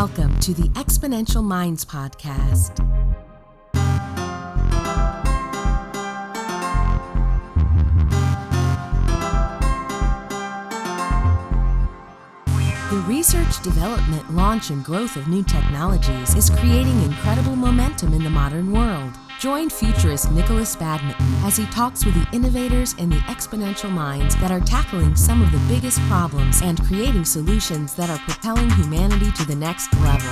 Welcome to the Exponential Minds Podcast. The research, development, launch, and growth of new technologies is creating incredible momentum in the modern world. Join Futurist Nikolas Badminton as he talks with the innovators and the exponential minds that are tackling some of the biggest problems and creating solutions that are propelling humanity to the next level.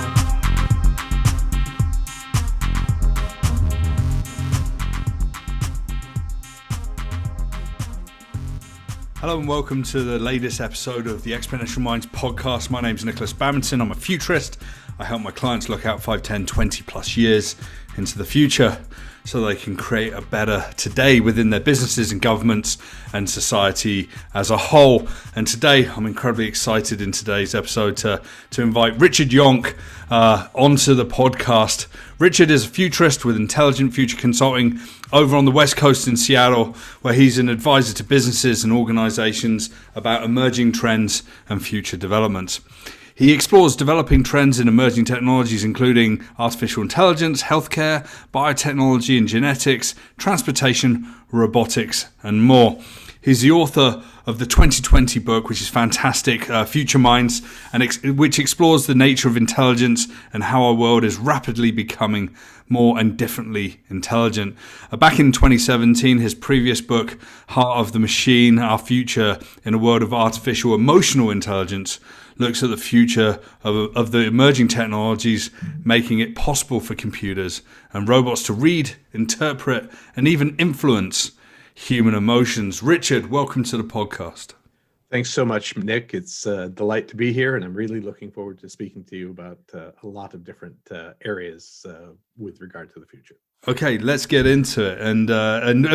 Hello and welcome to the latest episode of the Exponential Minds podcast. My name is Nikolas Badminton. I'm a futurist. I help my clients look out 5, 10, 20 plus years into the future so they can create a better today within their businesses and governments and society as a whole. And today, I'm incredibly excited in today's episode to invite Richard Yonck onto the podcast. Richard is a futurist with Intelligent Future Consulting over on the West Coast in Seattle, where he's an advisor to businesses and organizations about emerging trends and future developments. He explores developing trends in emerging technologies, including artificial intelligence, healthcare, biotechnology and genetics, transportation, robotics, and more. He's the author of the 2020 book, which is fantastic, Future Minds, and which explores the nature of intelligence and how our world is rapidly becoming more and differently intelligent. Back in 2017, his previous book, Heart of the Machine, Our Future in a World of Artificial Emotional Intelligence, looks at the future of the emerging technologies, making it possible for computers and robots to read, interpret, and even influence human emotions. Richard, welcome to the podcast. Thanks so much, Nick. It's a delight to be here, and I'm really looking forward to speaking to you about a lot of different areas with regard to the future. Okay, let's get into it. And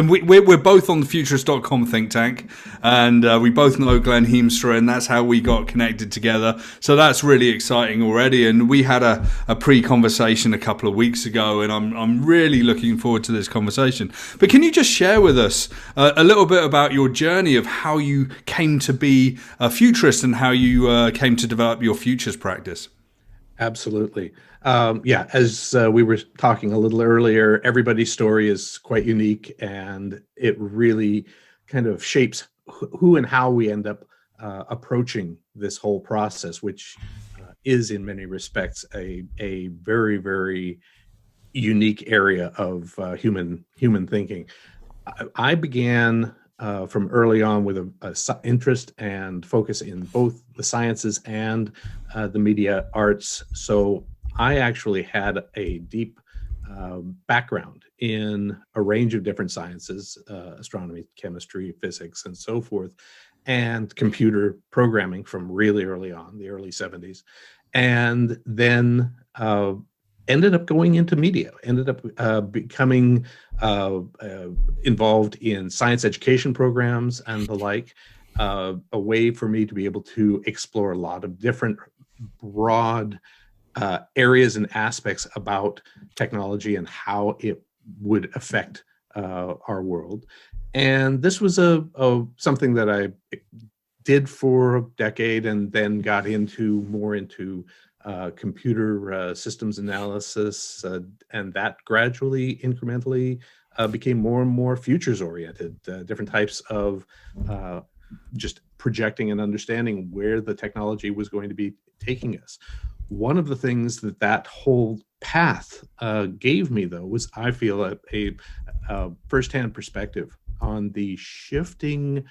we're both on the Futurist.com think tank, and we both know Glenn Heemstra, and that's how we got connected together. So that's really exciting already. And we had a pre-conversation a couple of weeks ago, and I'm really looking forward to this conversation. But can you just share with us a little bit about your journey of how you came to be a futurist and how you came to develop your futures practice? Absolutely. As we were talking a little earlier, everybody's story is quite unique, and it really kind of shapes who and how we end up approaching this whole process, which is in many respects a very, very unique area of human thinking. I began from early on with a interest and focus in both the sciences and the media arts. So I actually had a deep background in a range of different sciences, astronomy, chemistry, physics, and so forth, and computer programming from really early on, the early 70s. And then ended up going into media, ended up becoming involved in science education programs and the like, a way for me to be able to explore a lot of different broad areas and aspects about technology and how it would affect our world. And this was something that I did for a decade, and then got more into computer systems analysis, and that gradually, incrementally became more and more futures oriented, different types of just projecting and understanding where the technology was going to be taking us. One of the things that whole path gave me, though, was, I feel, a firsthand perspective on the shifting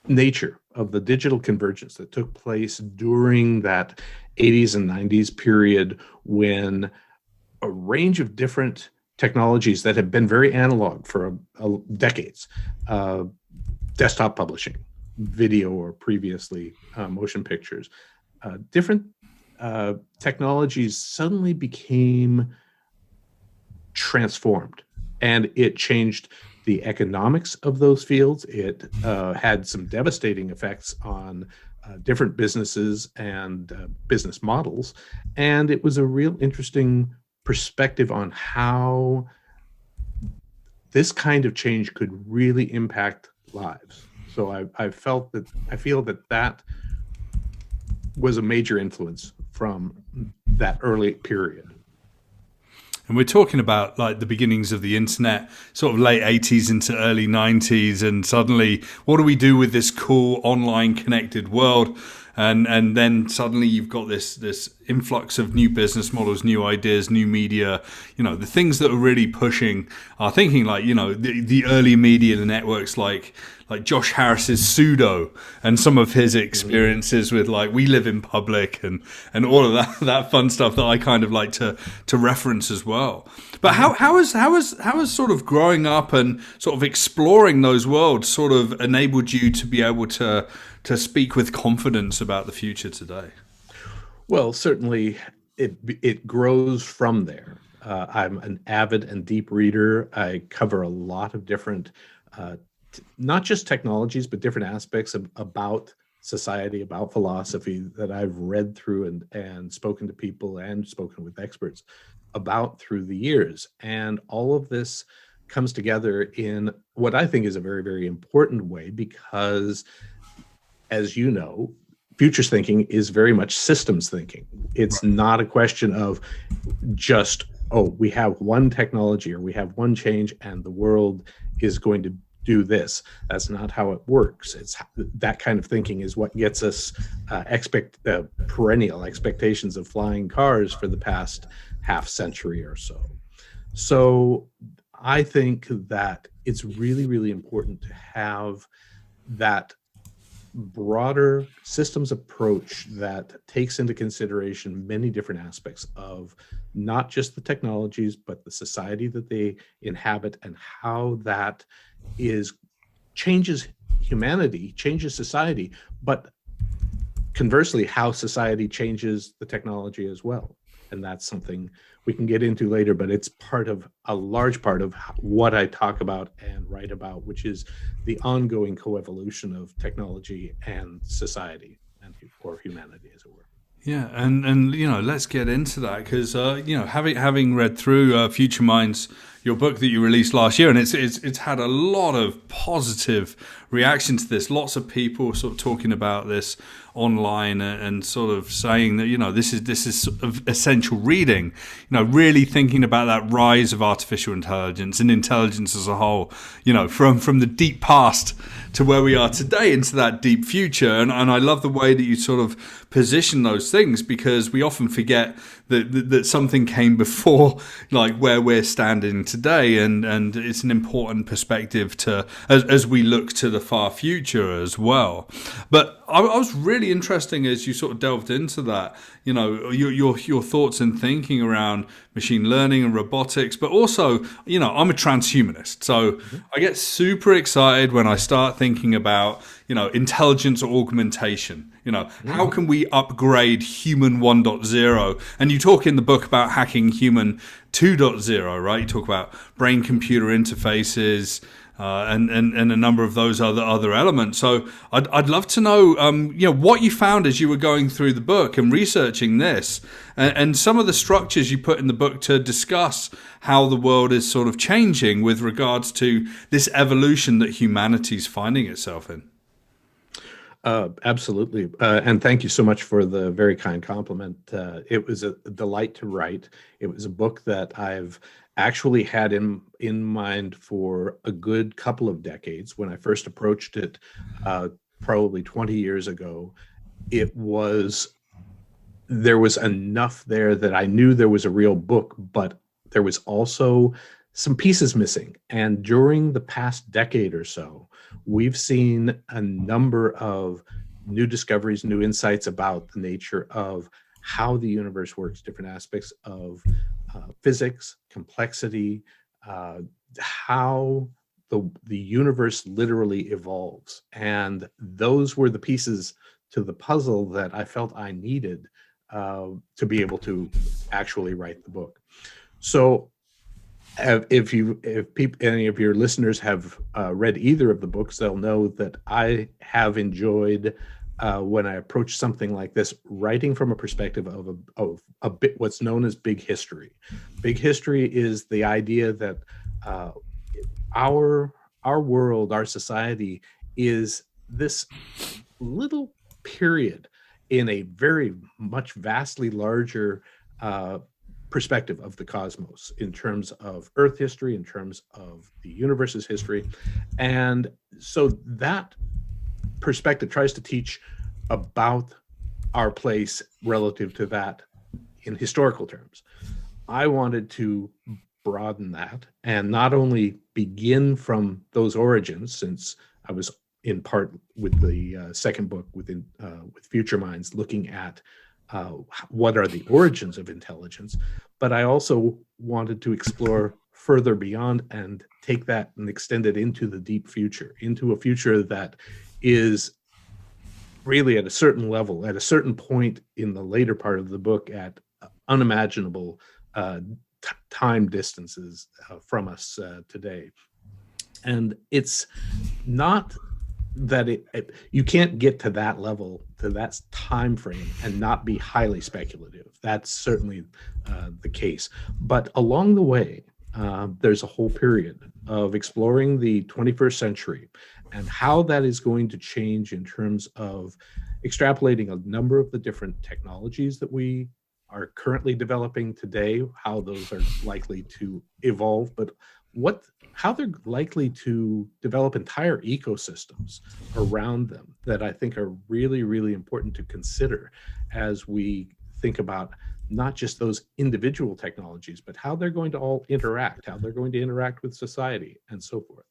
nature of the digital convergence that took place during that 80s and 90s period, when a range of different technologies that have been very analog for decades, desktop publishing, video, or previously motion pictures, different technologies suddenly became transformed, and it changed the economics of those fields. It had some devastating effects on different businesses and business models, and it was a real interesting perspective on how this kind of change could really impact lives. So I feel that was a major influence from that early period. And we're talking about like the beginnings of the internet, sort of late 80s into early 90s. And suddenly, what do we do with this cool online connected world? And then suddenly you've got this influx of new business models, new ideas, new media, the things that are really pushing our thinking, like, the early media networks like Josh Harris's Pseudo and some of his experiences with like We Live in Public and all of that fun stuff that I kind of like to reference as well. But how has sort of growing up and sort of exploring those worlds sort of enabled you to be able to speak with confidence about the future today? Well, certainly it grows from there. I'm an avid and deep reader. I cover a lot of different, not just technologies, but different aspects about society, about philosophy that I've read through and spoken to people and spoken with experts about through the years. And all of this comes together in what I think is a very, very important way, because as you know, futures thinking is very much systems thinking. It's not a question of just, we have one technology or we have one change and the world is going to do this. That's not how it works. It's that kind of thinking is what gets us perennial expectations of flying cars for the past half century or so. So I think that it's really, really important to have that broader systems approach that takes into consideration many different aspects of not just the technologies, but the society that they inhabit and how that changes humanity, changes society, but conversely, how society changes the technology as well. And that's something we can get into later, but it's a large part of what I talk about and write about, which is the ongoing coevolution of technology and society, or humanity, as it were. Yeah, and let's get into that because having read through Future Minds, your book that you released last year, and it's had a lot of positive reaction to this. Lots of people sort of talking about this online and sort of saying that this is sort of essential reading. Really thinking about that rise of artificial intelligence and intelligence as a whole. From the deep past to where we are today into that deep future. And I love the way that you sort of position those things, because we often forget that something came before, like where we're standing today, and it's an important perspective to as we look to the far future as well. But I was really interesting as you sort of delved into that, your thoughts and thinking around machine learning and robotics, but also, I'm a transhumanist, so I get super excited when I start thinking about, intelligence augmentation. How can we upgrade human 1.0? And you talk in the book about hacking human 2.0, right? You talk about brain-computer interfaces and a number of those other elements. So I'd love to know, what you found as you were going through the book and researching this, and some of the structures you put in the book to discuss how the world is sort of changing with regards to this evolution that humanity's finding itself in. Absolutely. And thank you so much for the very kind compliment. It was a delight to write. It was a book that I've actually had in mind for a good couple of decades. When I first approached it, probably 20 years ago, there was enough there that I knew there was a real book, but there was also some pieces missing. And during the past decade or so, we've seen a number of new discoveries, new insights about the nature of how the universe works, different aspects of physics, complexity, how the universe literally evolves. And those were the pieces to the puzzle that I felt I needed to be able to actually write the book. So if any of your listeners have read either of the books, they'll know that I have enjoyed when I approach something like this, writing from a perspective of a bit what's known as big history. Big history is the idea that our world, our society, is this little period in a very much vastly larger perspective of the cosmos, in terms of Earth history, in terms of the universe's history. And so that perspective tries to teach about our place relative to that in historical terms. I wanted to broaden that and not only begin from those origins, since I was in part with the second book with Future Minds looking at what are the origins of intelligence, but I also wanted to explore further beyond and take that and extend it into the deep future, into a future that is really at a certain level, at a certain point in the later part of the book, at unimaginable time distances from us today. And it's not that you can't get to that level, to that time frame, and not be highly speculative. That's certainly the case. But along the way, there's a whole period of exploring the 21st century and how that is going to change in terms of extrapolating a number of the different technologies that we are currently developing today, how those are likely to evolve, but how they're likely to develop entire ecosystems around them that I think are really, really important to consider as we think about not just those individual technologies, but how they're going to all interact, how they're going to interact with society, and so forth.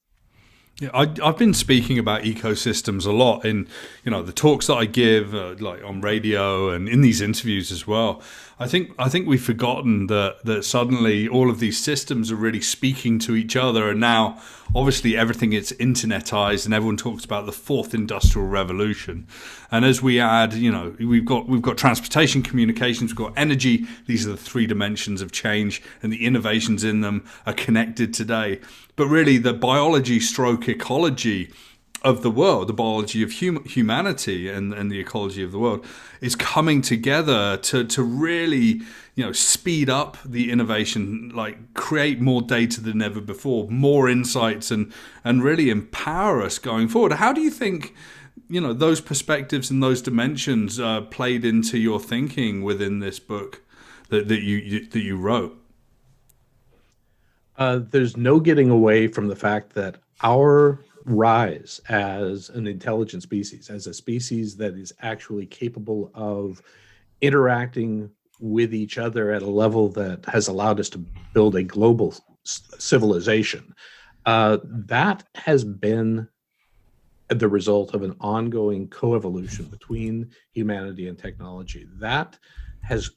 Yeah, I've been speaking about ecosystems a lot in, the talks that I give, like on radio and in these interviews as well. I think we've forgotten that suddenly all of these systems are really speaking to each other, and now obviously everything is internetized, and everyone talks about the fourth industrial revolution. And as we add, we've got transportation, communications, we've got energy. These are the three dimensions of change, and the innovations in them are connected today. But really, the biology stroke ecology of the world, the biology of humanity and the ecology of the world is coming together to really, speed up the innovation, like create more data than ever before, more insights, and really empower us going forward. How do you think, those perspectives and those dimensions played into your thinking within this book that you wrote? There's no getting away from the fact that our rise as an intelligent species, as a species that is actually capable of interacting with each other at a level that has allowed us to build a global civilization, that has been the result of an ongoing coevolution between humanity and technology. That has,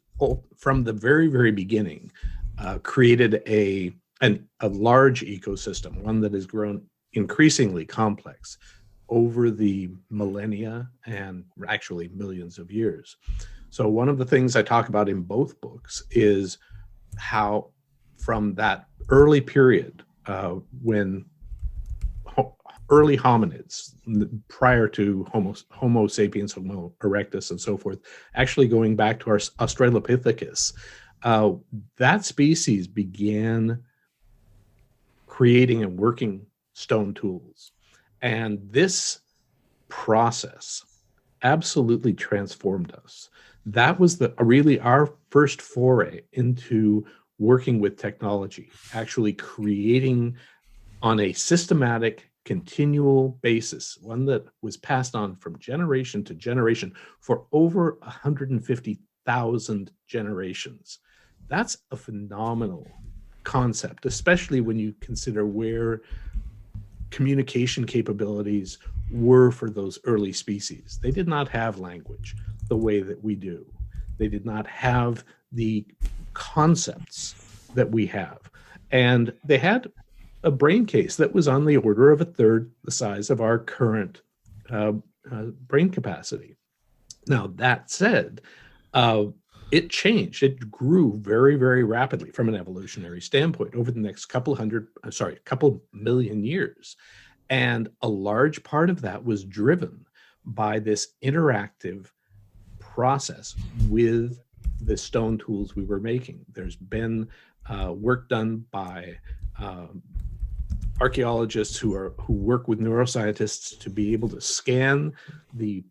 from the very, very beginning, created a large ecosystem, one that has grown increasingly complex over the millennia and actually millions of years. So one of the things I talk about in both books is how from that early period when early hominids, prior to Homo sapiens, Homo erectus, and so forth, actually going back to our Australopithecus, that species began creating and working stone tools. And this process absolutely transformed us. That was really our first foray into working with technology, actually creating on a systematic, continual basis, one that was passed on from generation to generation for over 150,000 generations. That's a phenomenal concept, especially when you consider where communication capabilities were for those early species. They did not have language the way that we do. They did not have the concepts that we have. And they had a brain case that was on the order of a third the size of our current brain capacity. Now, that said, it changed. It grew very, very rapidly from an evolutionary standpoint over the next couple million years. And a large part of that was driven by this interactive process with the stone tools we were making. There's been work done by archaeologists who work with neuroscientists to be able to scan the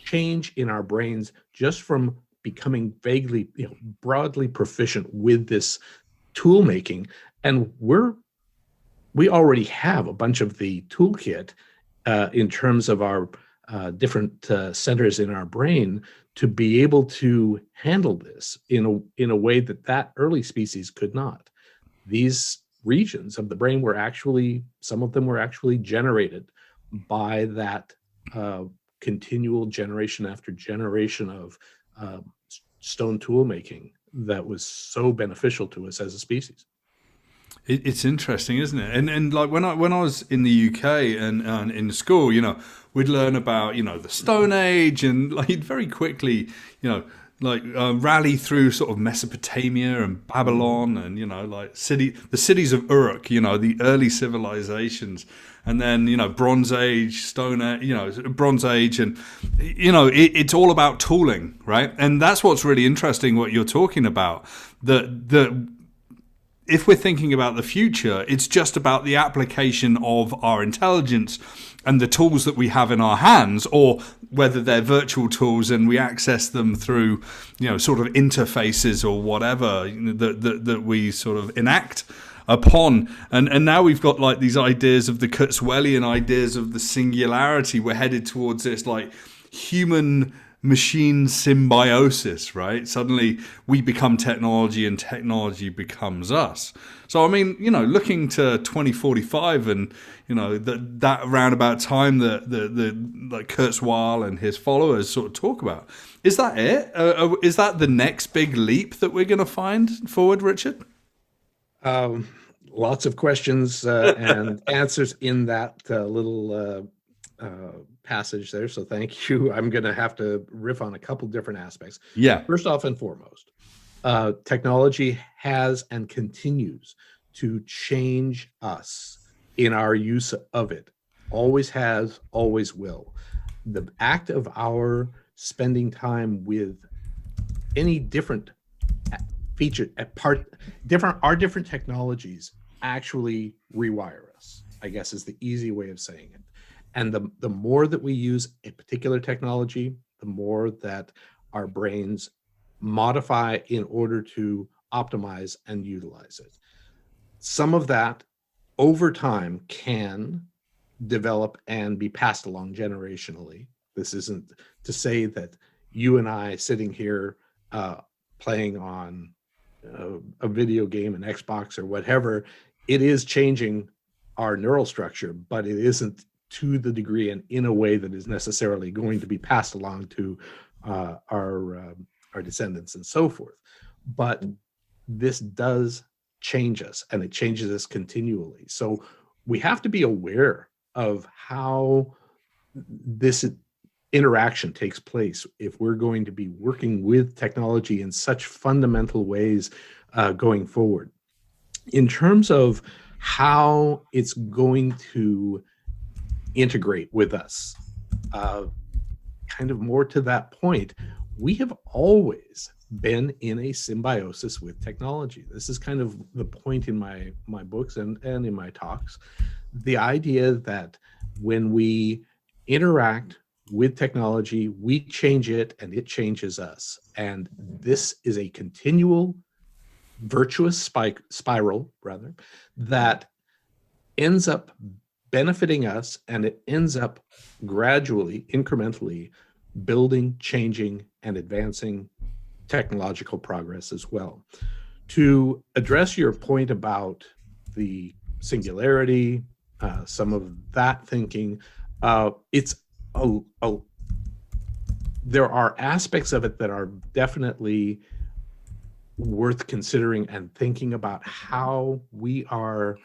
change in our brains just from becoming vaguely, broadly proficient with this tool making. And we already have a bunch of the toolkit in terms of our different centers in our brain to be able to handle this in a way that early species could not. These regions of the brain some of them were actually generated by that continual generation after generation of stone tool making that was so beneficial to us as a species. It's interesting, isn't it? And like when I was in the UK and in school, we'd learn about the Stone Age, and like very quickly, rally through sort of Mesopotamia and Babylon, and the cities of Uruk, the early civilizations, and then Bronze Age, Stone Age, Bronze Age, and it's all about tooling, right? And that's what's really interesting, what you're talking about. If we're thinking about the future, it's just about the application of our intelligence and the tools that we have in our hands, or whether they're virtual tools and we access them through, sort of interfaces or whatever that we sort of enact upon. And now we've got like these ideas of the Kurzweilian ideas of the singularity. We're headed towards this like human machine symbiosis, right? Suddenly we become technology and technology becomes us. So I mean, looking to 2045 and that roundabout time that like Kurzweil and his followers sort of talk about, is that it? Is that the next big leap that we're going to find forward, Richard? Lots of questions and answers in that little passage there, so thank you. I'm going to have to riff on a couple different aspects. Yeah. First off and foremost, technology has and continues to change us in our use of it. Always has, always will. The act of our spending time with any different feature, our different technologies actually rewire us, I guess is the easy way of saying it. And the more that we use a particular technology, the more that our brains modify in order to optimize and utilize it. Some of that over time can develop and be passed along generationally. This isn't to say that you and I sitting here playing on a video game, an Xbox or whatever, it is changing our neural structure, but it isn't to the degree and in a way that is necessarily going to be passed along to our descendants and so forth. But this does change us, and it changes us continually. So we have to be aware of how this interaction takes place if we're going to be working with technology in such fundamental ways going forward. In terms of how it's going to integrate with us, kind of more to that point, we have always been in a symbiosis with technology. This is kind of the point in my books and in my talks. The idea that when we interact with technology, we change it and it changes us. And this is a continual virtuous spiral, rather, that ends up benefiting us, and it ends up gradually, incrementally building, changing, and advancing technological progress as well. To address your point about the singularity, some of that thinking, there are aspects of it that are definitely worth considering and thinking about how we are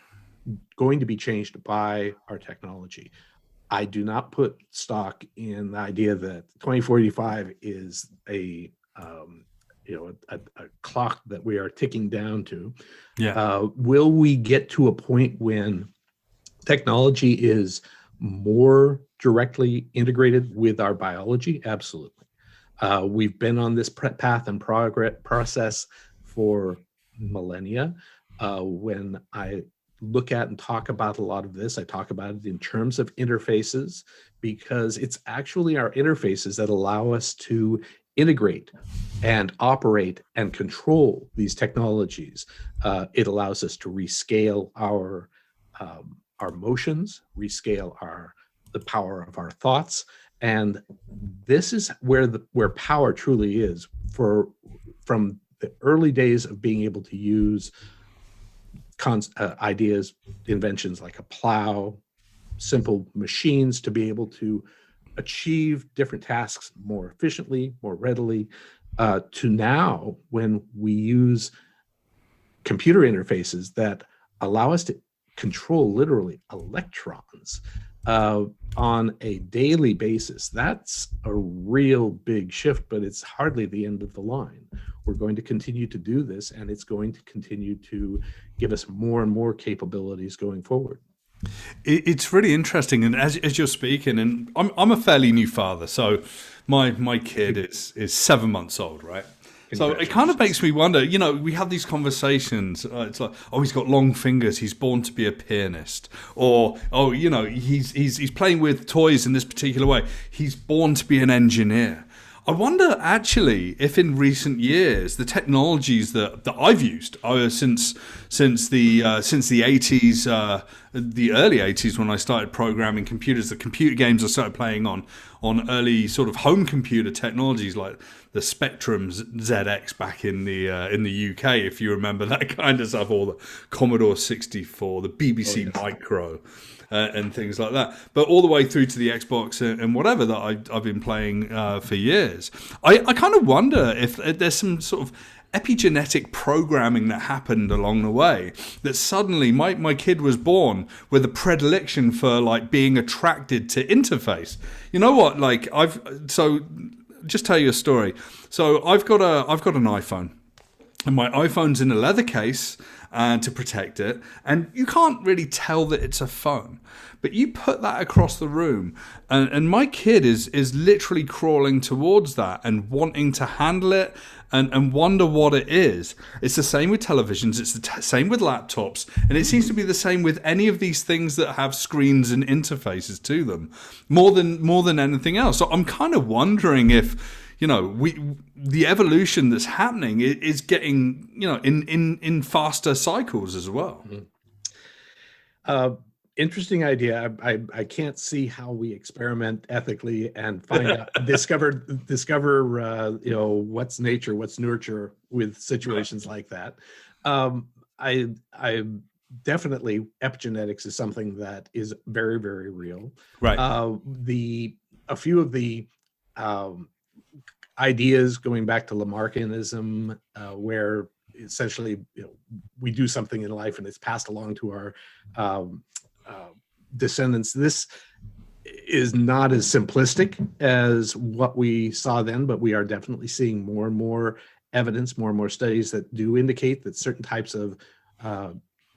going to be changed by our technology. I do not put stock in the idea that 2045 is a clock that we are ticking down to. Yeah. Will we get to a point when technology is more directly integrated with our biology? Absolutely. We've been on this path and process for millennia. When I look at and talk about a lot of this. I talk about it in terms of interfaces, because it's actually our interfaces that allow us to integrate and operate and control these technologies. It allows us to rescale our motions, rescale the power of our thoughts, and this is where power truly is. From the early days of being able to use ideas, inventions like a plow, simple machines to be able to achieve different tasks more efficiently, more readily, to now when we use computer interfaces that allow us to control literally electrons on a daily basis. That's a real big shift, but it's hardly the end of the line. We're going to continue to do this, and it's going to continue to give us more and more capabilities going forward. It's really interesting, and as you're speaking, and I'm a fairly new father, so my kid is 7 months old, right? So it kind of makes me wonder, we have these conversations. It's like, oh, he's got long fingers. He's born to be a pianist. Or, oh, he's playing with toys in this particular way. He's born to be an engineer. I wonder, actually, if in recent years the technologies that I've used since the 80s, the early 80s, when I started programming computers, the computer games I started playing on early sort of home computer technologies like the Spectrum ZX back in the UK, if you remember that kind of stuff, or the Commodore 64, the BBC Micro. And things like that, but all the way through to the Xbox and whatever that I've been playing for years. I kind of wonder if there's some sort of epigenetic programming that happened along the way, that suddenly my kid was born with a predilection for like being attracted to interface. You know what? Like just tell you a story. So I've got an iPhone, and my iPhone's in a leather case to protect it, and you can't really tell that it's a phone, but you put that across the room, and my kid is literally crawling towards that and wanting to handle it and wonder what it is. It's the same with televisions, it's the same with laptops, and it seems to be the same with any of these things that have screens and interfaces to them, more than anything else. So I'm kind of wondering if the evolution that's happening is getting, in faster cycles as well. Interesting idea. I can't see how we experiment ethically and find out, discover, what's nature, what's nurture with situations like that. I definitely, epigenetics is something that is very, very real. Right. A few of the ideas going back to Lamarckianism, where essentially we do something in life and it's passed along to our descendants. This is not as simplistic as what we saw then, but we are definitely seeing more and more evidence, more and more studies that do indicate that certain types of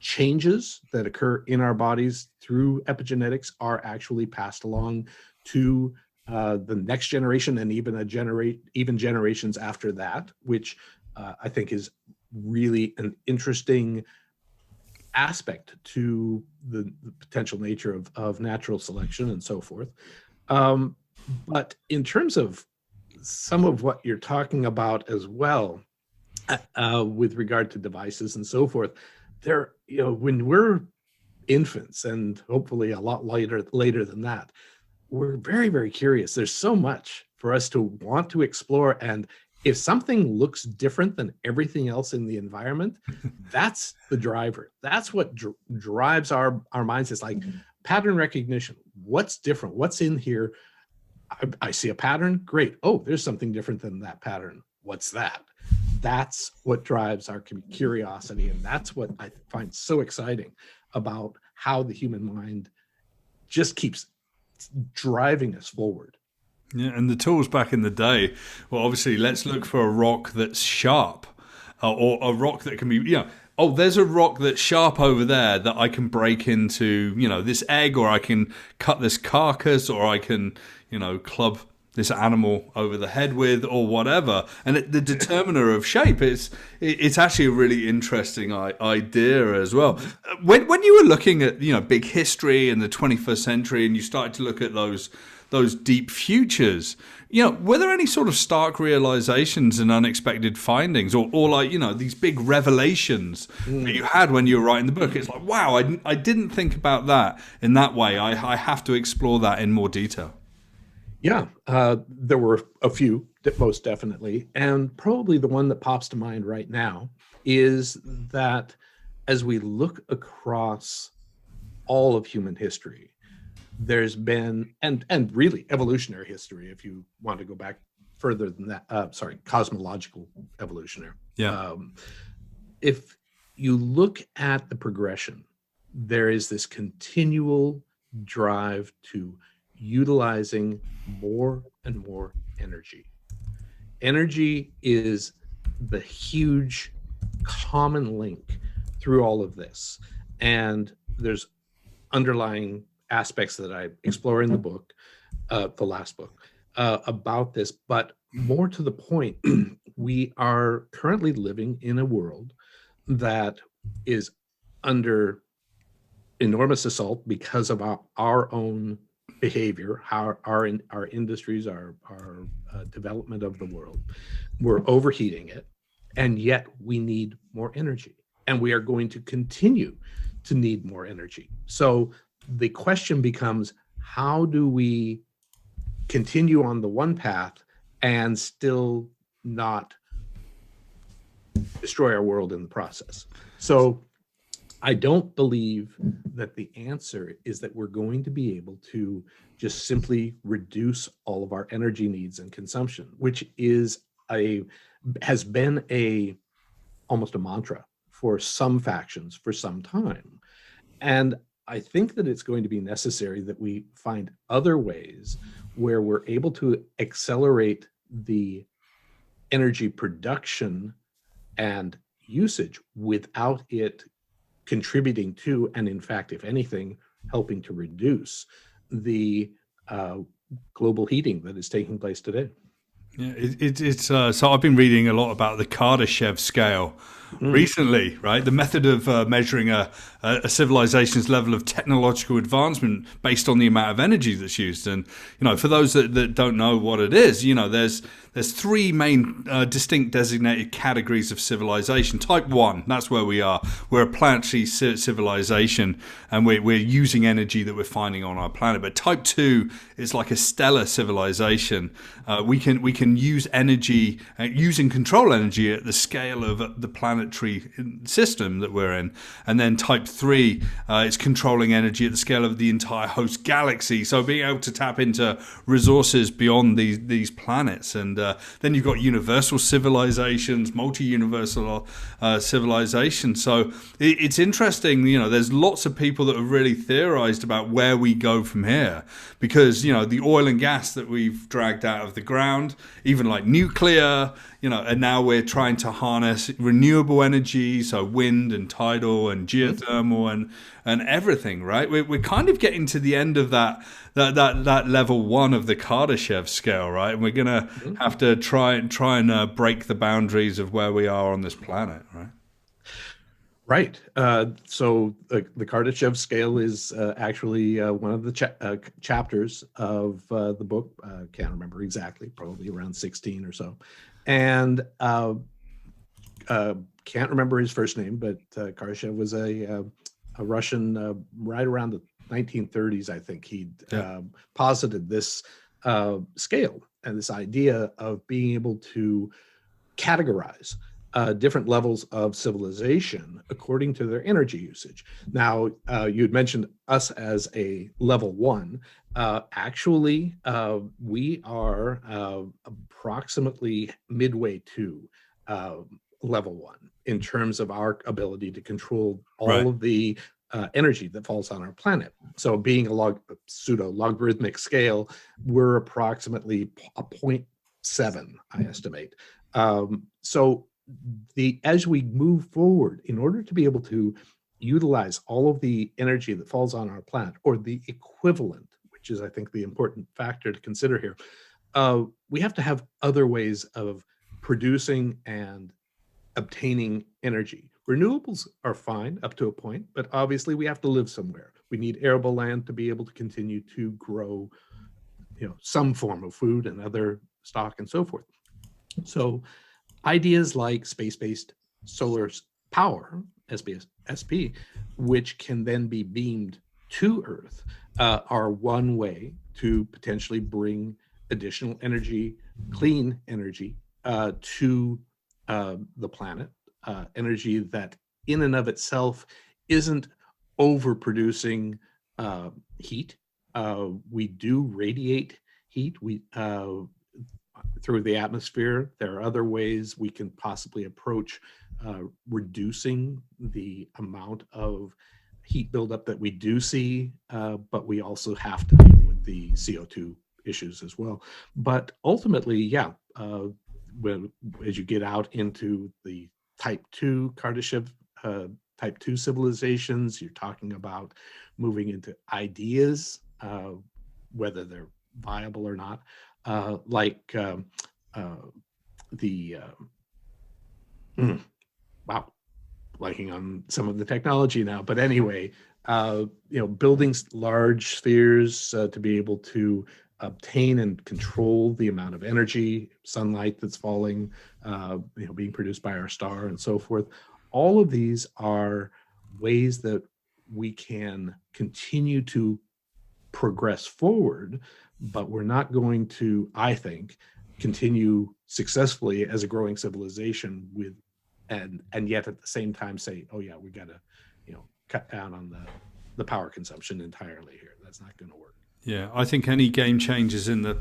changes that occur in our bodies through epigenetics are actually passed along to the next generation, and even generations after that, which I think is really an interesting aspect to the potential nature of natural selection and so forth. But in terms of some of what you're talking about as well, with regard to devices and so forth, when we're infants, and hopefully a lot later than that, we're very, very curious. There's so much for us to want to explore. And if something looks different than everything else in the environment, that's the driver. That's what drives our minds. It's like pattern recognition. What's different? What's in here? I see a pattern. Great. Oh, there's something different than that pattern. What's that? That's what drives our curiosity. And that's what I find so exciting about how the human mind just keeps driving us forward. Yeah, and the tools back in the day, well, obviously, let's look for a rock that's sharp, or a rock that can be, there's a rock that's sharp over there that I can break into, this egg, or I can cut this carcass, or I can, club this animal over the head with, or whatever. And the determiner of shape, it's actually a really interesting idea as well. When you were looking at, big history in the 21st century, and you started to look at those deep futures, were there any sort of stark realizations and unexpected findings, or like, these big revelations that you had when you were writing the book? It's like, wow, I didn't think about that in that way. I have to explore that in more detail. Yeah, there were a few, most definitely. And probably the one that pops to mind right now is that as we look across all of human history, there's been, and really evolutionary history, if you want to go back further than that, cosmological evolutionary. Yeah. If you look at the progression, there is this continual drive to utilizing more and more energy. Energy is the huge common link through all of this. And there's underlying aspects that I explore in the book, the last book, about this. But more to the point, we are currently living in a world that is under enormous assault because of our own behavior, how our industries, our development of the world. We're overheating it, and yet we need more energy, and we are going to continue to need more energy. So the question becomes, how do we continue on the one path and still not destroy our world in the process? So I don't believe that the answer is that we're going to be able to just simply reduce all of our energy needs and consumption, which has been almost a mantra for some factions for some time. And I think that it's going to be necessary that we find other ways where we're able to accelerate the energy production and usage without it contributing to, and in fact, if anything, helping to reduce the global heating that is taking place today. Yeah, it's so I've been reading a lot about the Kardashev scale recently, right? The method of measuring a civilization's level of technological advancement based on the amount of energy that's used. And, for those that don't know what it is, there's three main distinct designated categories of civilization. Type 1, that's where we are. We're a planetary civilization, and we're using energy that we're finding on our planet. But type 2 is like a stellar civilization. We can use energy, use and control energy at the scale of the planetary system that we're in. And then type 3 is controlling energy at the scale of the entire host galaxy. So being able to tap into resources beyond these planets. And then you've got universal civilizations, multi-universal civilizations. So it's interesting, there's lots of people that have really theorized about where we go from here, because, the oil and gas that we've dragged out of the ground, even like nuclear, and now we're trying to harness renewable energy, so wind and tidal and geothermal and everything, right? We're kind of getting to the end of that level 1 of the Kardashev scale, right? And we're gonna have to try and break the boundaries of where we are on this planet, right? Right. So the Kardashev scale is actually one of the chapters of the book. Can't remember exactly, probably around 16 or so. And can't remember his first name, but Kardashev was a Russian right around the 1930s, I think. He'd posited this scale and this idea of being able to categorize different levels of civilization according to their energy usage. Now, you'd mentioned us as a level 1. Actually, we are approximately midway to level 1 in terms of our ability to control all of the energy that falls on our planet. So being a pseudo logarithmic scale, we're approximately a 0.7, I estimate. So as we move forward, in order to be able to utilize all of the energy that falls on our planet, or the equivalent, which is, I think, the important factor to consider here, we have to have other ways of producing and obtaining energy. Renewables are fine up to a point, but obviously we have to live somewhere. We need arable land to be able to continue to grow, some form of food and other stock and so forth. So ideas like space-based solar power, SP, which can then be beamed to Earth, are one way to potentially bring additional energy, clean energy, to the planet, energy that in and of itself isn't overproducing heat. We do radiate heat through the atmosphere. There are other ways we can possibly approach reducing the amount of heat buildup that we do see, but we also have to deal with the CO2 issues as well. But ultimately, as you get out into the type 2 Kardashev type 2 civilizations, you're talking about moving into ideas, whether they're viable or not, blanking on some of the technology now, but anyway, building large spheres to be able to obtain and control the amount of energy, sunlight that's falling, being produced by our star and so forth. All of these are ways that we can continue to progress forward, but we're not going to, I think, continue successfully as a growing civilization and yet at the same time say, oh yeah, we got to, cut down on the power consumption entirely here. That's not going to work. Yeah, I think any game changers in the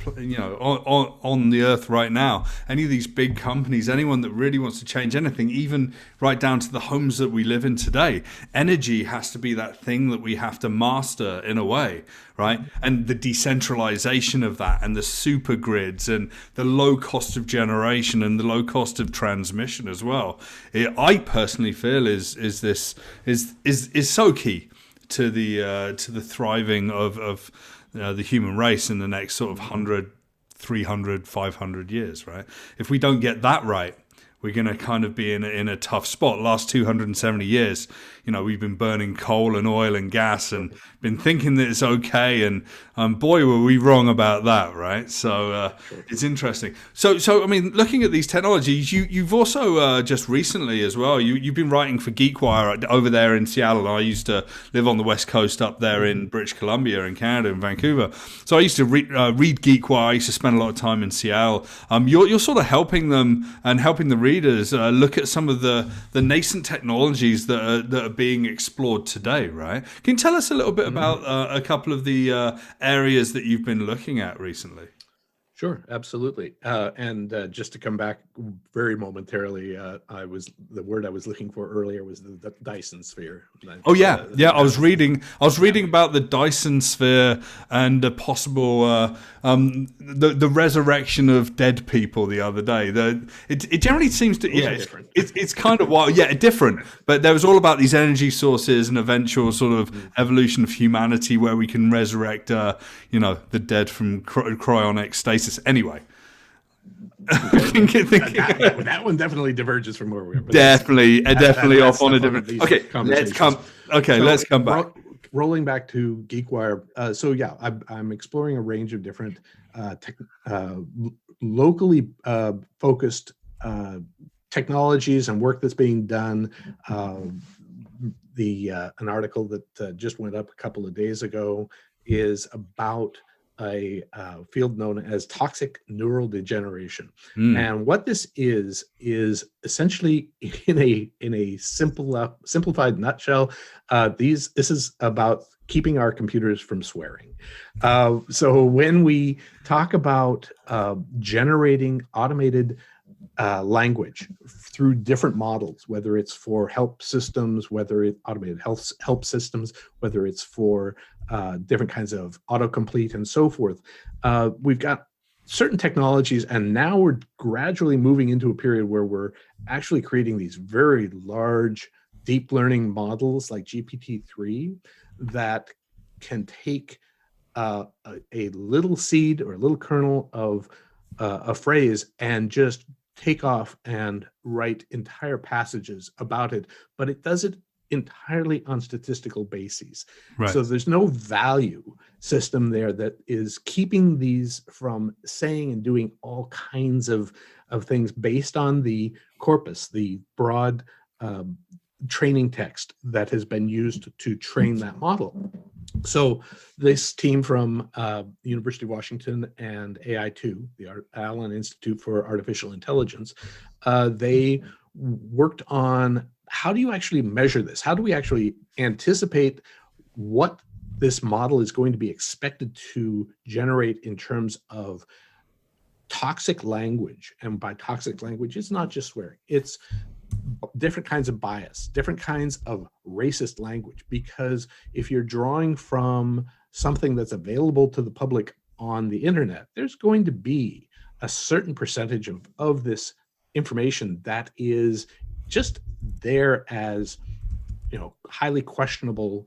on the earth right now, any of these big companies, anyone that really wants to change anything, even right down to the homes that we live in today, energy has to be that thing that we have to master in a way, right? And the decentralization of that, and the super grids, and the low cost of generation, and the low cost of transmission as well. I personally feel is so key to the thriving of the human race in the next sort of 100, 300, 500 years, right? If we don't get that right, we're going to kind of be in a tough spot. Last 270 years, we've been burning coal and oil and gas and been thinking that it's okay. And boy, were we wrong about that, right? So it's interesting. So I mean, looking at these technologies, you've also just recently as well, you've been writing for GeekWire over there in Seattle. I used to live on the West Coast up there in British Columbia in Canada, in Vancouver. So I used to read GeekWire. I used to spend a lot of time in Seattle. You're sort of helping them and helping the readers look at some of the nascent technologies that are being explored today, right? Can you tell us a little bit about a couple of the areas that you've been looking at recently? Sure, absolutely. And just to come back very momentarily, the word I was looking for earlier was the Dyson sphere. Oh yeah, I was reading about the Dyson sphere and a possible the resurrection of dead people the other day. It generally seems to it's kind of wild, different. But there was all about these energy sources and eventual sort of evolution of humanity where we can resurrect the dead from cryonic stasis. Anyway, that one definitely diverges from where we are. Definitely off on a different. Okay, let's come back. Rolling back to GeekWire. I'm exploring a range of different locally focused technologies and work that's being done. An article that just went up a couple of days ago is about a field known as toxic neural degeneration. And what this is essentially in a simplified nutshell, this is about keeping our computers from swearing. So when we talk about generating automated language through different models, whether it's for help systems, whether it's automated help systems, whether it's for different kinds of autocomplete and so forth, we've got certain technologies, and now we're gradually moving into a period where we're actually creating these very large deep learning models like GPT-3 that can take a little seed or a little kernel of a phrase and just take off and write entire passages about it, but it does it entirely on statistical bases. Right. So there's no value system there that is keeping these from saying and doing all kinds of things based on the corpus, the broad training text that has been used to train that model. So this team from the University of Washington and AI2, the Allen Institute for Artificial Intelligence, they worked on how do you actually measure this? How do we actually anticipate what this model is going to be expected to generate in terms of toxic language? And by toxic language, it's not just swearing. It's different kinds of bias, different kinds of racist language, because if you're drawing from something that's available to the public on the internet, there's going to be a certain percentage of this information that is just there as, highly questionable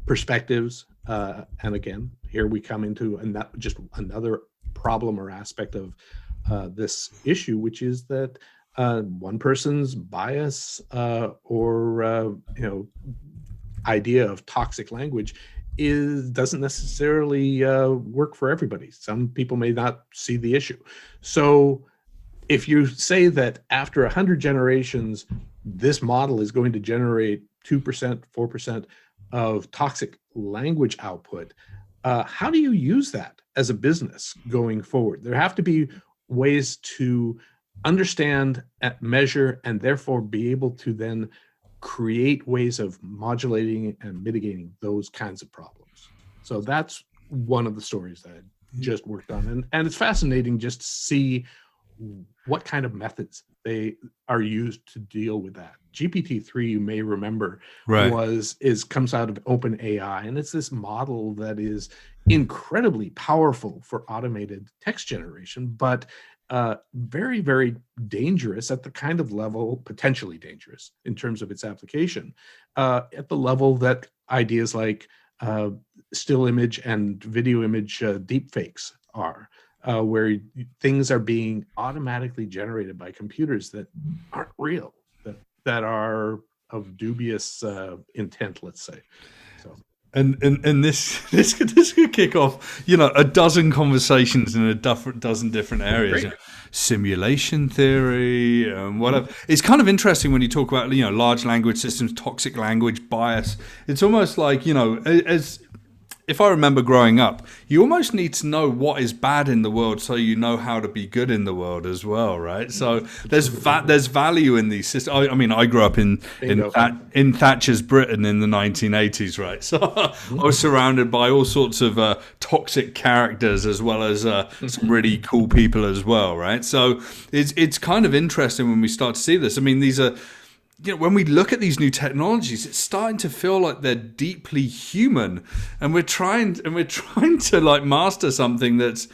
perspectives. And again, here we come into just another problem or aspect of this issue, which is that one person's bias or idea of toxic language doesn't necessarily work for everybody. Some people may not see the issue. So if you say that after 100 generations, this model is going to generate 2%, 4% of toxic language output, how do you use that as a business going forward? There have to be ways to understand, measure, and therefore be able to then create ways of modulating and mitigating those kinds of problems. So that's one of the stories that I just worked on. And it's fascinating just to see what kind of methods they are used to deal with that. GPT-3, you may remember, comes out of OpenAI, and it's this model that is incredibly powerful for automated text generation, but very, very dangerous at the kind of level, potentially dangerous in terms of its application, at the level that ideas like still image and video image deepfakes are, where things are being automatically generated by computers that aren't real, that are of dubious intent, let's say. So. And this could kick off, a dozen conversations in a dozen different areas. Simulation theory, whatever. It's kind of interesting when you talk about, large language systems, toxic language, bias. It's almost like, as if I remember growing up, you almost need to know what is bad in the world so you know how to be good in the world as well, right? So there's value in these systems. I mean, I grew up in Thatcher's Britain in the 1980s, right? So I was surrounded by all sorts of toxic characters as well as some really cool people as well, right? So it's kind of interesting when we start to see this. I mean, these are, when we look at these new technologies, it's starting to feel like they're deeply human, and we're trying to like master something that's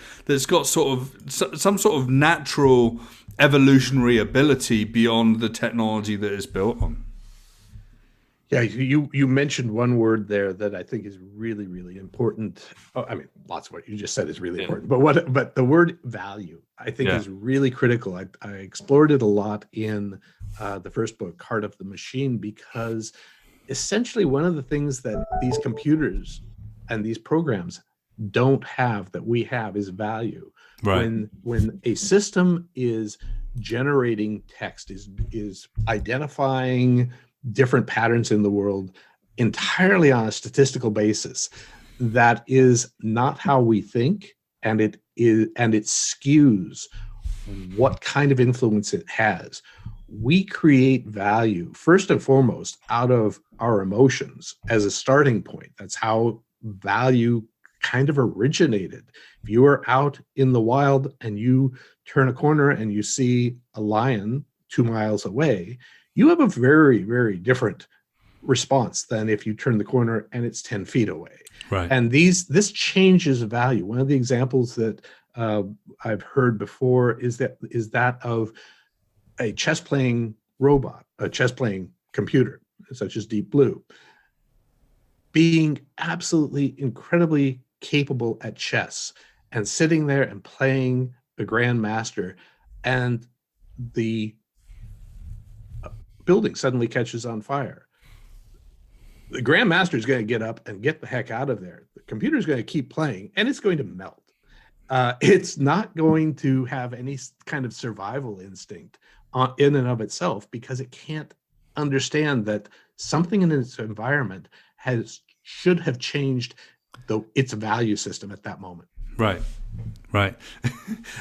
got sort of some sort of natural evolutionary ability beyond the technology that it's built on. Yeah, you mentioned one word there that I think is really, really important. I mean, lots of what you just said is really important, but the word value, I think, is really critical. I explored it a lot in the first book, Heart of the Machine, because essentially one of the things that these computers and these programs don't have that we have is value. Right. When a system is generating text, is identifying different patterns in the world entirely on a statistical basis, that is not how we think, and it skews what kind of influence it has. We create value first and foremost out of our emotions as a starting point. That's how value kind of originated. If you are out in the wild and you turn a corner and you see a lion 2 miles away, you have a very, very different response than if you turn the corner and it's 10 feet away. Right. And this changes value. One of the examples that I've heard before is that of a chess-playing robot, a chess-playing computer, such as Deep Blue, being absolutely incredibly capable at chess and sitting there and playing a grandmaster, and the building suddenly catches on fire. The grandmaster is going to get up and get the heck out of there. The computer is going to keep playing, and it's going to melt. It's not going to have any kind of survival instinct in and of itself, because it can't understand that something in its environment should have changed its value system at that moment. Right.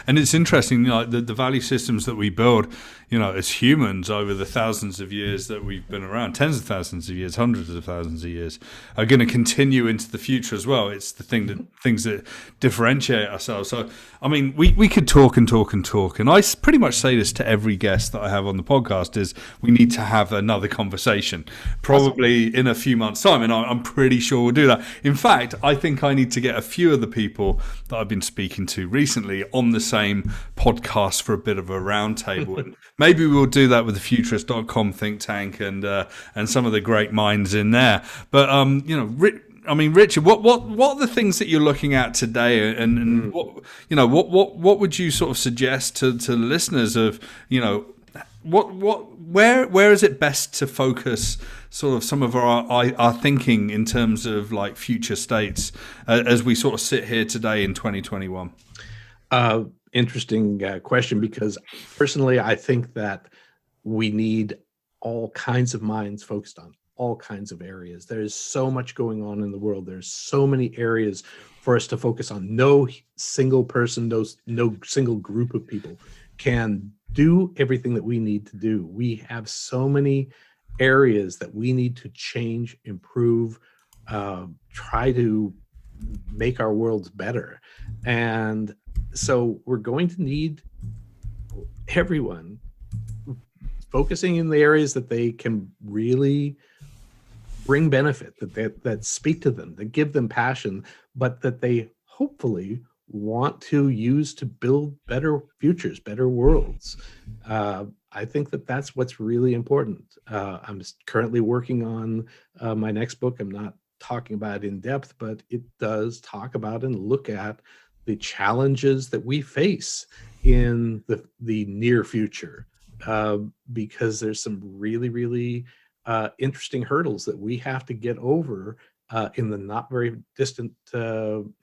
And it's interesting, the value systems that we build, as humans over the thousands of years that we've been around, tens of thousands of years, hundreds of thousands of years, are going to continue into the future as well. It's the things that differentiate ourselves. So, I mean, we could talk and talk and talk. And I pretty much say this to every guest that I have on the podcast is we need to have another conversation, probably in a few months' time. And I'm pretty sure we'll do that. In fact, I think I need to get a few of the people that I've been speaking to recently on the same podcast for a bit of a roundtable. And maybe we'll do that with the Futurist.com think tank and some of the great minds in there. But Richard, what are the things that you're looking at today, and what would you sort of suggest to the listeners of where is it best to focus sort of some of our thinking in terms of like future states as we sort of sit here today in 2021? Interesting question, because personally, I think that we need all kinds of minds focused on all kinds of areas. There's so much going on in the world. There's so many areas for us to focus on. No single person, no single group of people can do everything that we need to do. We have so many areas that we need to change, improve, try to make our worlds better. And so we're going to need everyone focusing in the areas that they can really bring benefit, that speak to them, that give them passion, but that they hopefully want to use to build better futures, better worlds. I think that that's what's really important. I'm currently working on my next book. I'm not talking about it in depth, but it does talk about and look at the challenges that we face in the near future, because there's some really, really interesting hurdles that we have to get over in the not very distant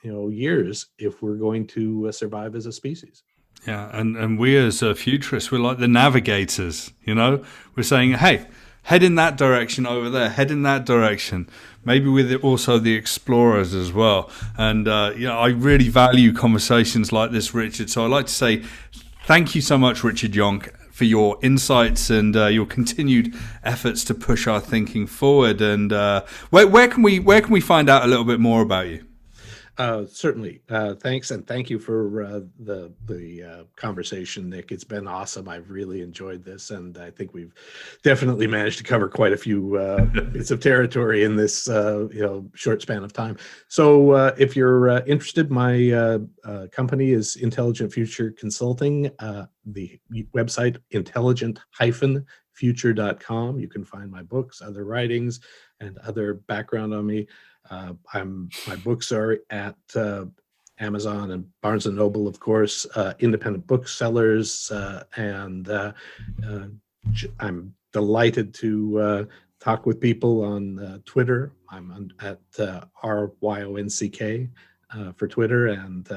years if we're going to survive as a species. Yeah, and we as futurists, we're like the navigators, We're saying, hey, head in that direction over there, head in that direction. Maybe we're also the explorers as well. And, I really value conversations like this, Richard. So I'd like to say thank you so much, Richard Yonck, for your insights and your continued efforts to push our thinking forward. And where can we find out a little bit more about you? Certainly. Thanks. And thank you for the conversation, Nick. It's been awesome. I've really enjoyed this. And I think we've definitely managed to cover quite a few bits of territory in this, short span of time. So if you're interested, my company is Intelligent Future Consulting. The website, intelligent-future.com. You can find my books, other writings, and other background on me. My books are at Amazon and Barnes and Noble, of course, independent booksellers, and I'm delighted to talk with people on Twitter. I'm at RYONCK for Twitter, and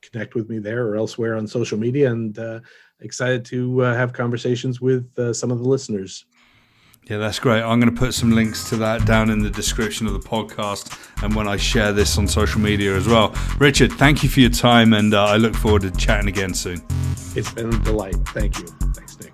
connect with me there or elsewhere on social media, and excited to have conversations with some of the listeners. Yeah, that's great. I'm going to put some links to that down in the description of the podcast and when I share this on social media as well. Richard, thank you for your time, and I look forward to chatting again soon. It's been a delight. Thank you. Thanks, Nick.